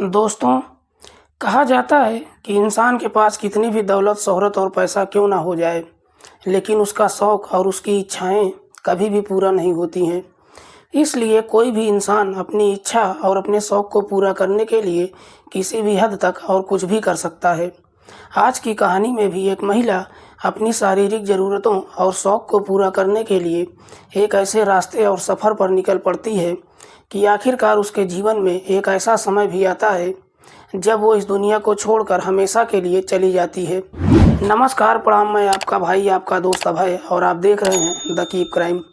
दोस्तों, कहा जाता है कि इंसान के पास कितनी भी दौलत, शोहरत और पैसा क्यों ना हो जाए, लेकिन उसका शौक़ और उसकी इच्छाएं कभी भी पूरा नहीं होती हैं। इसलिए कोई भी इंसान अपनी इच्छा और अपने शौक़ को पूरा करने के लिए किसी भी हद तक और कुछ भी कर सकता है। आज की कहानी में भी एक महिला अपनी शारीरिक ज़रूरतों और शौक़ को पूरा करने के लिए एक ऐसे रास्ते और सफ़र पर निकल पड़ती है कि आखिरकार उसके जीवन में एक ऐसा समय भी आता है जब वो इस दुनिया को छोड़कर हमेशा के लिए चली जाती है। नमस्कार, प्रणाम। मैं आपका भाई, आपका दोस्त अभय, और आप देख रहे हैं द कीप क्राइम।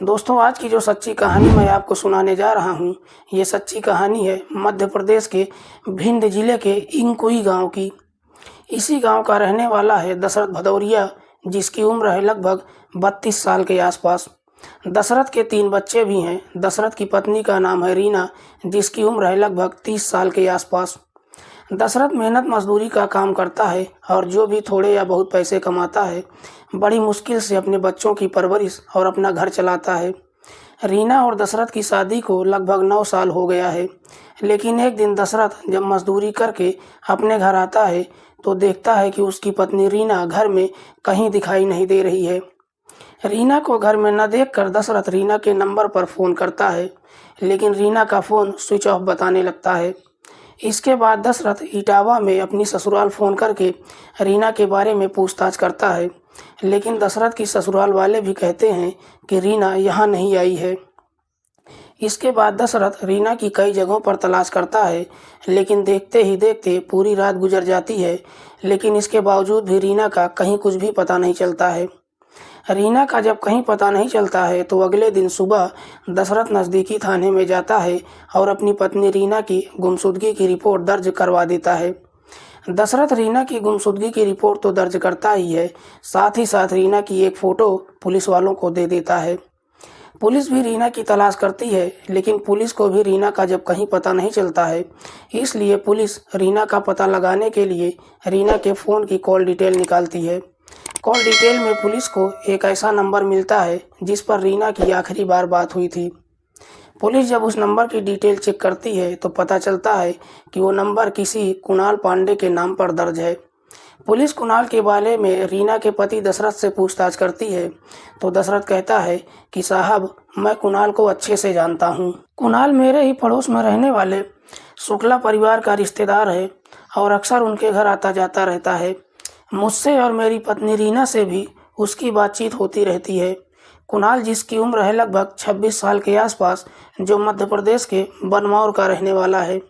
दोस्तों, आज की जो सच्ची कहानी मैं आपको सुनाने जा रहा हूँ, ये सच्ची कहानी है मध्य प्रदेश के भिंड जिले के इंकुई गाँव की। इसी गांव का रहने वाला है दशरथ भदौरिया, जिसकी उम्र है लगभग 32 साल के आसपास। दशरथ के 3 बच्चे भी हैं। दशरथ की पत्नी का नाम है रीना, जिसकी उम्र है लगभग 30 साल के आसपास। दशरथ मेहनत मजदूरी का काम करता है और जो भी थोड़े या बहुत पैसे कमाता है, बड़ी मुश्किल से अपने बच्चों की परवरिश और अपना घर चलाता है। रीना और दशरथ की शादी को लगभग 9 साल हो गया है, लेकिन एक दिन दशरथ जब मजदूरी करके अपने घर आता है तो देखता है कि उसकी पत्नी रीना घर में कहीं दिखाई नहीं दे रही है। रीना को घर में न देखकर दशरथ रीना के नंबर पर फ़ोन करता है, लेकिन रीना का फ़ोन स्विच ऑफ बताने लगता है। इसके बाद दशरथ इटावा में अपनी ससुराल फ़ोन करके रीना के बारे में पूछताछ करता है, लेकिन दशरथ की ससुराल वाले भी कहते हैं कि रीना यहाँ नहीं आई है। इसके बाद दशरथ रीना की कई जगहों पर तलाश करता है, लेकिन देखते ही देखते पूरी रात गुजर जाती है, लेकिन इसके बावजूद भी रीना का कहीं कुछ भी पता नहीं चलता है। रीना का जब कहीं पता नहीं चलता है तो अगले दिन सुबह दशरथ नज़दीकी थाने में जाता है और अपनी पत्नी रीना की गुमशुदगी की रिपोर्ट दर्ज करवा देता है। दशरथ रीना की गुमशुदगी की रिपोर्ट तो दर्ज करता ही है, साथ ही साथ रीना की एक फ़ोटो पुलिस वालों को दे देता है। पुलिस भी रीना की तलाश करती है, लेकिन पुलिस को भी रीना का जब कहीं पता नहीं चलता है, इसलिए पुलिस रीना का पता लगाने के लिए रीना के फ़ोन की कॉल डिटेल निकालती है। कॉल डिटेल में पुलिस को एक ऐसा नंबर मिलता है जिस पर रीना की आखिरी बार बात हुई थी। पुलिस जब उस नंबर की डिटेल चेक करती है तो पता चलता है कि वो नंबर किसी कुणाल पांडे के नाम पर दर्ज है। पुलिस कुणाल के बारे में रीना के पति दशरथ से पूछताछ करती है तो दशरथ कहता है कि साहब, मैं कुणाल को अच्छे से जानता हूँ। कुणाल मेरे ही पड़ोस में रहने वाले शुक्ला परिवार का रिश्तेदार है और अक्सर उनके घर आता जाता रहता है। मुझसे और मेरी पत्नी रीना से भी उसकी बातचीत होती रहती है। कुणाल, जिसकी उम्र है लगभग 26 साल के आसपास, जो मध्य प्रदेश के बनमौर का रहने वाला है।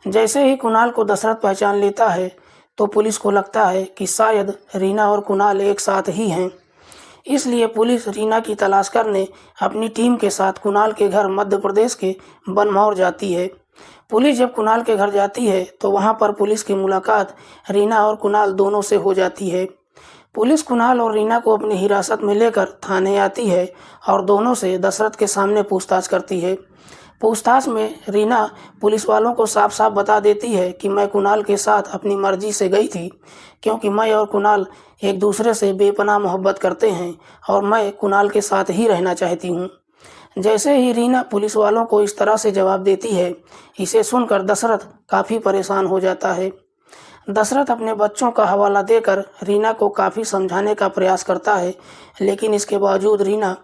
जैसे ही कुणाल को दशरथ पहचान लेता है तो पुलिस को लगता है कि शायद रीना और कुणाल एक साथ ही हैं। इसलिए पुलिस रीना की तलाश करने अपनी टीम के साथ कुणाल के घर मध्य प्रदेश के बनमौर जाती है। पुलिस जब कुणाल के घर जाती है तो वहां पर पुलिस की मुलाकात रीना और कुणाल दोनों से हो जाती है। पुलिस कुणाल और रीना को अपनी हिरासत में लेकर थाने आती है और दोनों से दशरथ के सामने पूछताछ करती है। पूछताछ में रीना पुलिस वालों को साफ साफ बता देती है कि मैं कुणाल के साथ अपनी मर्जी से गई थी, क्योंकि मैं और कुणाल एक दूसरे से बेपनाह मोहब्बत करते हैं और मैं कुणाल के साथ ही रहना चाहती हूँ। जैसे ही रीना पुलिस वालों को इस तरह से जवाब देती है, इसे सुनकर दशरथ काफ़ी परेशान हो जाता है। दशरथ अपने बच्चों का हवाला देकर रीना को काफ़ी समझाने का प्रयास करता है, लेकिन इसके बावजूद रीना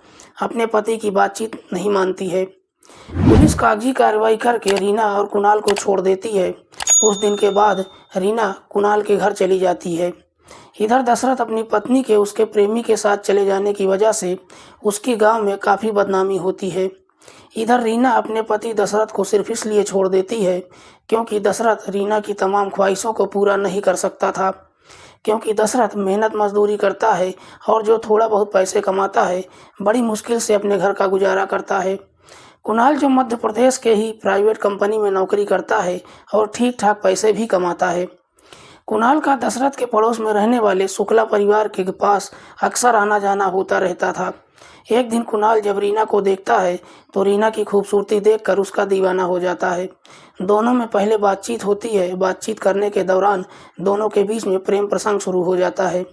अपने पति की बातचीत नहीं मानती है। पुलिस कागजी कार्रवाई करके रीना और कुणाल को छोड़ देती है। उस दिन के बाद रीना कुणाल के घर चली जाती है। इधर दशरथ अपनी पत्नी के उसके प्रेमी के साथ चले जाने की वजह से उसकी गांव में काफ़ी बदनामी होती है। इधर रीना अपने पति दशरथ को सिर्फ इसलिए छोड़ देती है क्योंकि दशरथ रीना की तमाम ख्वाहिशों को पूरा नहीं कर सकता था, क्योंकि दशरथ मेहनत मजदूरी करता है और जो थोड़ा बहुत पैसे कमाता है, बड़ी मुश्किल से अपने घर का गुजारा करता है। कुणाल, जो मध्य प्रदेश के ही प्राइवेट कंपनी में नौकरी करता है और ठीक ठाक पैसे भी कमाता है। कुणाल का दशरथ के पड़ोस में रहने वाले शुक्ला परिवार के पास अक्सर आना जाना होता रहता था। एक दिन कुणाल जब रीना को देखता है तो रीना की खूबसूरती देखकर उसका दीवाना हो जाता है। दोनों में पहले बातचीत होती है। बातचीत करने के दौरान दोनों के बीच में प्रेम प्रसंग शुरू हो जाता है।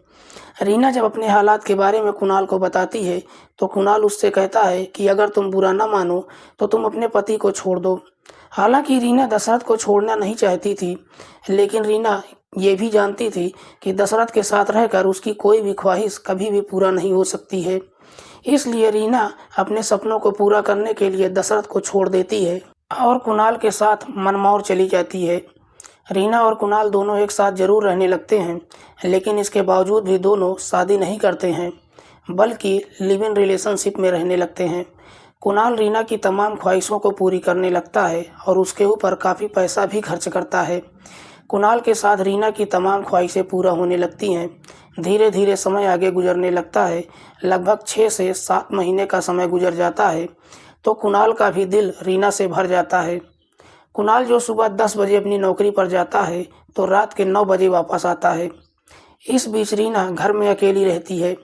रीना जब अपने हालात के बारे में कुणाल को बताती है तो कुणाल उससे कहता है कि अगर तुम बुरा ना मानो तो तुम अपने पति को छोड़ दो। हालांकि रीना दशरथ को छोड़ना नहीं चाहती थी, लेकिन रीना ये भी जानती थी कि दशरथ के साथ रहकर उसकी कोई भी ख्वाहिश कभी भी पूरा नहीं हो सकती है। इसलिए रीना अपने सपनों को पूरा करने के लिए दशरथ को छोड़ देती है और कुणाल के साथ मनमौर चली जाती है। रीना और कुणाल दोनों एक साथ जरूर रहने लगते हैं, लेकिन इसके बावजूद भी दोनों शादी नहीं करते हैं, बल्कि लिव इन रिलेशनशिप में रहने लगते हैं। कुणाल रीना की तमाम ख्वाहिशों को पूरी करने लगता है और उसके ऊपर काफ़ी पैसा भी खर्च करता है। कुणाल के साथ रीना की तमाम ख्वाहिशें पूरा होने लगती हैं। धीरे धीरे समय आगे गुजरने लगता है। लगभग 6 से 7 महीने का समय गुजर जाता है तो कुणाल का भी दिल रीना से भर जाता है। कुणाल जो सुबह 10 बजे अपनी नौकरी पर जाता है तो रात के 9 बजे वापस आता है। इस बीच रीना घर में अकेली रहती है,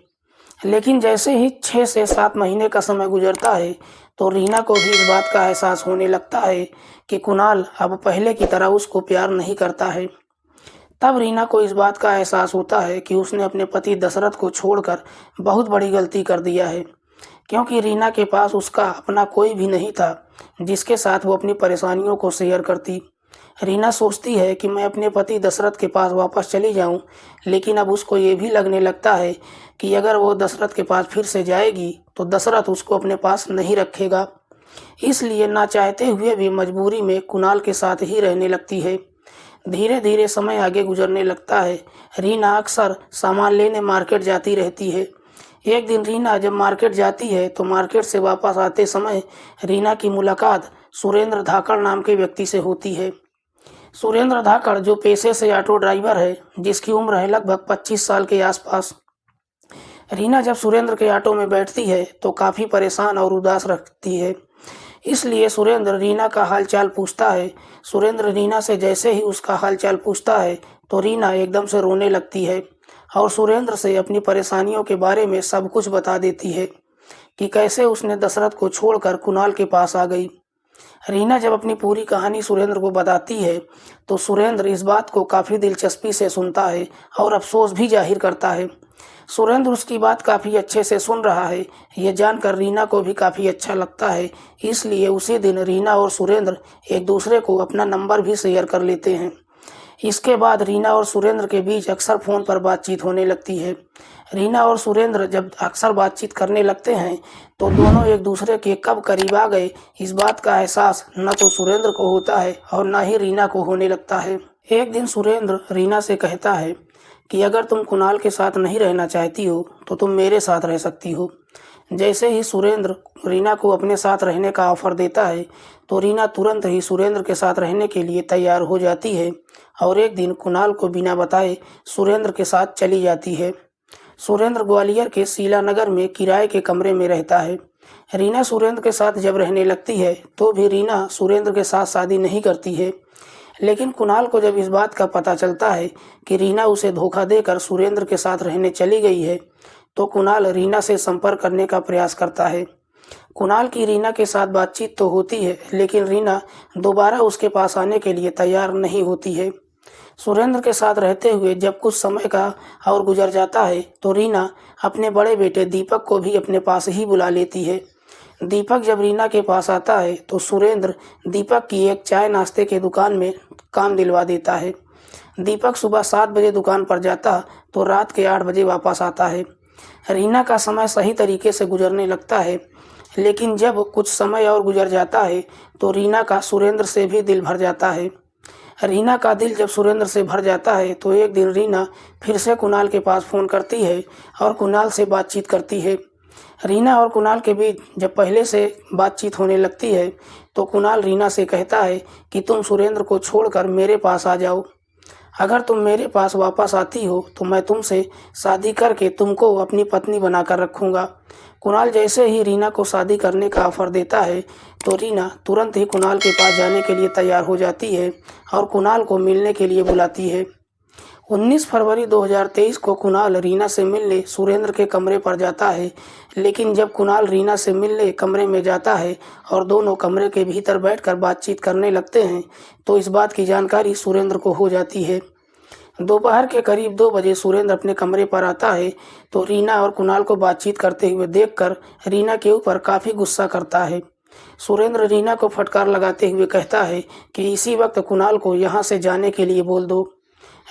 लेकिन जैसे ही 6 से 7 महीने का समय गुजरता है तो रीना को भी इस बात का एहसास होने लगता है कि कुणाल अब पहले की तरह उसको प्यार नहीं करता है। तब रीना को इस बात का एहसास होता है कि उसने अपने पति दशरथ को छोड़कर बहुत बड़ी गलती कर दिया है, क्योंकि रीना के पास उसका अपना कोई भी नहीं था जिसके साथ वो अपनी परेशानियों को शेयर करती। रीना सोचती है कि मैं अपने पति दशरथ के पास वापस चली जाऊं, लेकिन अब उसको ये भी लगने लगता है कि अगर वो दशरथ के पास फिर से जाएगी तो दशरथ उसको अपने पास नहीं रखेगा। इसलिए ना चाहते हुए भी मजबूरी में कुणाल के साथ ही रहने लगती है। धीरे धीरे समय आगे गुजरने लगता है। रीना अक्सर सामान लेने मार्केट जाती रहती है। एक दिन रीना जब मार्केट जाती है तो मार्केट से वापस आते समय रीना की मुलाकात सुरेंद्र धाकड़ नाम के व्यक्ति से होती है। सुरेंद्र धाकड़ जो पेशे से ऑटो ड्राइवर है, जिसकी उम्र है लगभग 25 साल के आसपास। रीना जब सुरेंद्र के ऑटो में बैठती है तो काफ़ी परेशान और उदास रखती है, इसलिए सुरेंद्र रीना का हालचाल पूछता है। सुरेंद्र रीना से जैसे ही उसका हालचाल पूछता है तो रीना एकदम से रोने लगती है और सुरेंद्र से अपनी परेशानियों के बारे में सब कुछ बता देती है कि कैसे उसने दशरथ को छोड़कर कुणाल के पास आ गई। रीना जब अपनी पूरी कहानी सुरेंद्र को बताती है तो सुरेंद्र इस बात को काफ़ी दिलचस्पी से सुनता है और अफसोस भी जाहिर करता है। सुरेंद्र उसकी बात काफ़ी अच्छे से सुन रहा है, ये जानकर रीना को भी काफ़ी अच्छा लगता है। इसलिए उसी दिन रीना और सुरेंद्र एक दूसरे को अपना नंबर भी शेयर कर लेते हैं। इसके बाद रीना और सुरेंद्र के बीच अक्सर फ़ोन पर बातचीत होने लगती है। रीना और सुरेंद्र जब अक्सर बातचीत करने लगते हैं तो दोनों एक दूसरे के कब करीब आ गए इस बात का एहसास न तो सुरेंद्र को होता है और न ही रीना को होने लगता है। एक दिन सुरेंद्र रीना से कहता है कि अगर तुम कुणाल के साथ नहीं रहना चाहती हो तो तुम मेरे साथ रह सकती हो। जैसे ही सुरेंद्र रीना को अपने साथ रहने का ऑफर देता है तो रीना तुरंत ही सुरेंद्र के साथ रहने के लिए तैयार हो जाती है और एक दिन कुणाल को बिना बताए सुरेंद्र के साथ चली जाती है। सुरेंद्र ग्वालियर के शीलानगर में किराए के कमरे में रहता है। रीना सुरेंद्र के साथ जब रहने लगती है तो भी रीना सुरेंद्र के साथ शादी नहीं करती है, लेकिन कुणाल को जब इस बात का पता चलता है कि रीना उसे धोखा देकर सुरेंद्र के साथ रहने चली गई है तो कुणाल रीना से संपर्क करने का प्रयास करता है। कुणाल की रीना के साथ बातचीत तो होती है, लेकिन रीना दोबारा उसके पास आने के लिए तैयार नहीं होती है। सुरेंद्र के साथ रहते हुए जब कुछ समय का और गुजर जाता है तो रीना अपने बड़े बेटे दीपक को भी अपने पास ही बुला लेती है। दीपक जब रीना के पास आता है तो सुरेंद्र दीपक की एक चाय नाश्ते के दुकान में काम दिलवा देता है। दीपक सुबह 7 बजे दुकान पर जाता तो रात के 8 बजे वापस आता है। रीना का समय सही तरीके से गुजरने लगता है, लेकिन जब कुछ समय और गुजर जाता है तो रीना का सुरेंद्र से भी दिल भर जाता है। रीना का दिल जब सुरेंद्र से भर जाता है तो एक दिन रीना फिर से कुणाल के पास फ़ोन करती है और कुणाल से बातचीत करती है। रीना और कुणाल के बीच जब पहले से बातचीत होने लगती है तो कुणाल रीना से कहता है कि तुम सुरेंद्र को छोड़कर मेरे पास आ जाओ। अगर तुम मेरे पास वापस आती हो तो मैं तुमसे शादी करके तुमको अपनी पत्नी बनाकर रखूँगा। कुणाल जैसे ही रीना को शादी करने का ऑफ़र देता है तो रीना तुरंत ही कुणाल के पास जाने के लिए तैयार हो जाती है और कुणाल को मिलने के लिए बुलाती है। 19 फरवरी 2023 को कुणाल रीना से मिलने सुरेंद्र के कमरे पर जाता है, लेकिन जब कुणाल रीना से मिलने कमरे में जाता है और दोनों कमरे के भीतर बैठकर बातचीत करने लगते हैं तो इस बात की जानकारी सुरेंद्र को हो जाती है। दोपहर के करीब 2 बजे सुरेंद्र अपने कमरे पर आता है तो रीना और कुणाल को बातचीत करते हुए देखकर रीना के ऊपर काफ़ी गुस्सा करता है। सुरेंद्र रीना को फटकार लगाते हुए कहता है कि इसी वक्त कुणाल को यहाँ से जाने के लिए बोल दो।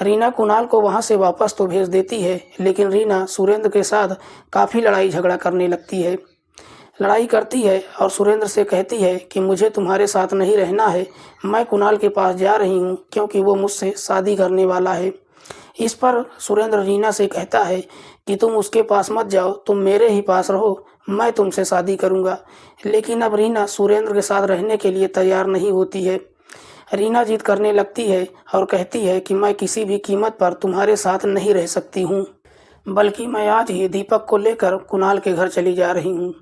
रीना कुणाल को वहाँ से वापस तो भेज देती है, लेकिन रीना सुरेंद्र के साथ काफ़ी लड़ाई झगड़ा करने लगती है। लड़ाई करती है और सुरेंद्र से कहती है कि मुझे तुम्हारे साथ नहीं रहना है, मैं कुणाल के पास जा रही हूँ क्योंकि वो मुझसे शादी करने वाला है। इस पर सुरेंद्र रीना से कहता है कि तुम उसके पास मत जाओ, तुम मेरे ही पास रहो, मैं तुमसे शादी करूँगा। लेकिन अब रीना सुरेंद्र के साथ रहने के लिए तैयार नहीं होती है। रीना जिद करने लगती है और कहती है कि मैं किसी भी कीमत पर तुम्हारे साथ नहीं रह सकती हूँ, बल्कि मैं आज ही दीपक को लेकर कुणाल के घर चली जा रही हूँ।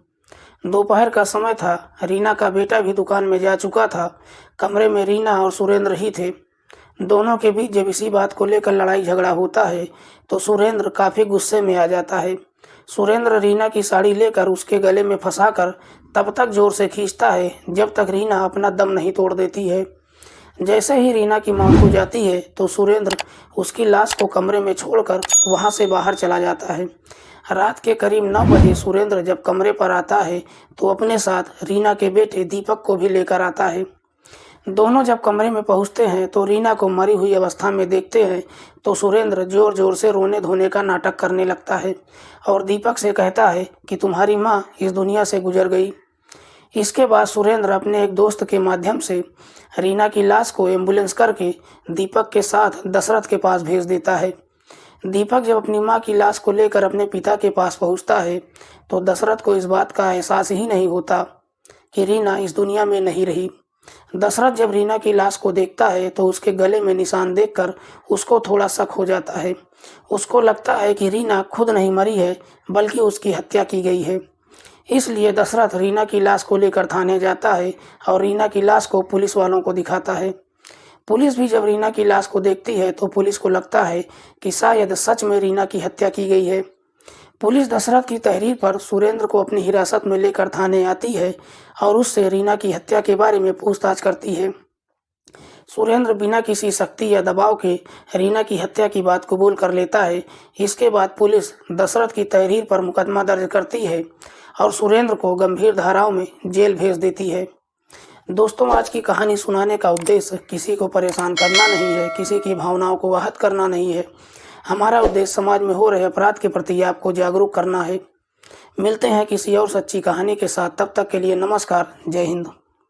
दोपहर का समय था। रीना का बेटा भी दुकान में जा चुका था। कमरे में रीना और सुरेंद्र ही थे। दोनों के बीच जब इसी बात को लेकर लड़ाई झगड़ा होता है तो सुरेंद्र काफ़ी गुस्से में आ जाता है। सुरेंद्र रीना की साड़ी लेकर उसके गले में फंसाकर तब तक जोर से खींचता है जब तक रीना अपना दम नहीं तोड़ देती है। जैसे ही रीना की मौत हो जाती है तो सुरेंद्र उसकी लाश को कमरे में छोड़कर वहां से बाहर चला जाता है। रात के करीब 9 बजे सुरेंद्र जब कमरे पर आता है तो अपने साथ रीना के बेटे दीपक को भी लेकर आता है। दोनों जब कमरे में पहुंचते हैं तो रीना को मरी हुई अवस्था में देखते हैं तो सुरेंद्र जोर जोर से रोने धोने का नाटक करने लगता है और दीपक से कहता है कि तुम्हारी माँ इस दुनिया से गुजर गई। इसके बाद सुरेंद्र अपने एक दोस्त के माध्यम से रीना की लाश को एम्बुलेंस करके दीपक के साथ दशरथ के पास भेज देता है। दीपक जब अपनी मां की लाश को लेकर अपने पिता के पास पहुंचता है तो दशरथ को इस बात का एहसास ही नहीं होता कि रीना इस दुनिया में नहीं रही। दशरथ जब रीना की लाश को देखता है तो उसके गले में निशान देखकर उसको थोड़ा शक हो जाता है। उसको लगता है कि रीना खुद नहीं मरी है बल्कि उसकी हत्या की गई है। इसलिए दशरथ रीना की लाश को लेकर थाने जाता है और रीना की लाश को पुलिस वालों को दिखाता है। पुलिस भी जब रीना की लाश को देखती है तो पुलिस को लगता है कि शायद सच में रीना की हत्या की गई है। पुलिस दशरथ की तहरीर पर सुरेंद्र को अपनी हिरासत में लेकर थाने आती है और उससे रीना की हत्या के बारे में पूछताछ करती है। सुरेंद्र बिना किसी सख्ती या दबाव के रीना की हत्या की बात कबूल कर लेता है। इसके बाद पुलिस दशरथ की तहरीर पर मुकदमा दर्ज करती है और सुरेंद्र को गंभीर धाराओं में जेल भेज देती है। दोस्तों, आज की कहानी सुनाने का उद्देश्य किसी को परेशान करना नहीं है, किसी की भावनाओं को आहत करना नहीं है। हमारा उद्देश्य समाज में हो रहे अपराध के प्रति आपको जागरूक करना है। मिलते हैं किसी और सच्ची कहानी के साथ। तब तक के लिए नमस्कार। जय हिंद।